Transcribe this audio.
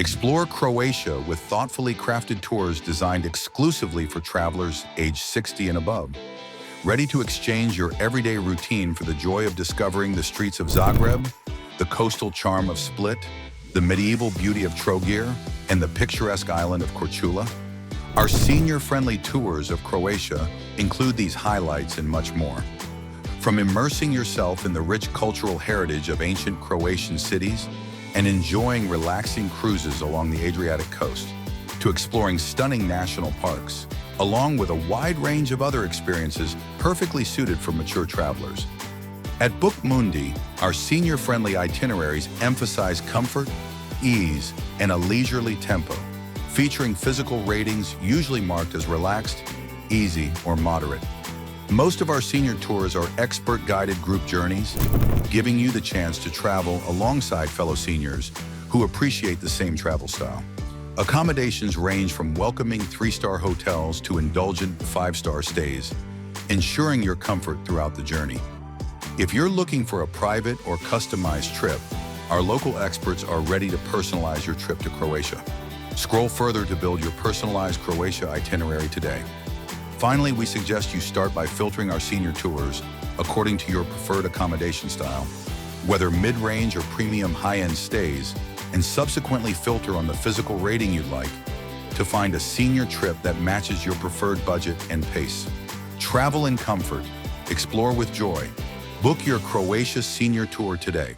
Explore Croatia with thoughtfully crafted tours designed exclusively for travelers aged 60 and above. Ready to exchange your everyday routine for the joy of discovering the streets of Zagreb, the coastal charm of Split, the medieval beauty of Trogir, and the picturesque island of Korčula? Our senior-friendly tours of Croatia include these highlights and much more. From immersing yourself in the rich cultural heritage of ancient Croatian cities and enjoying relaxing cruises along the Adriatic coast, to exploring stunning national parks, along with a wide range of other experiences perfectly suited for mature travelers. At Bookmundi, our senior-friendly itineraries emphasize comfort, ease, and a leisurely tempo, featuring physical ratings usually marked as relaxed, easy, or moderate. Most of our senior tours are expert-guided group journeys, giving you the chance to travel alongside fellow seniors who appreciate the same travel style. Accommodations range from welcoming 3-star hotels to indulgent 5-star stays, ensuring your comfort throughout the journey. If you're looking for a private or customized trip, our local experts are ready to personalize your trip to Croatia. Scroll further to build your personalized Croatia itinerary today. Finally, we suggest you start by filtering our senior tours according to your preferred accommodation style, whether mid-range or premium high-end stays, and subsequently filter on the physical rating you'd like to find a senior trip that matches your preferred budget and pace. Travel in comfort, explore with joy. Book your Croatia senior tour today.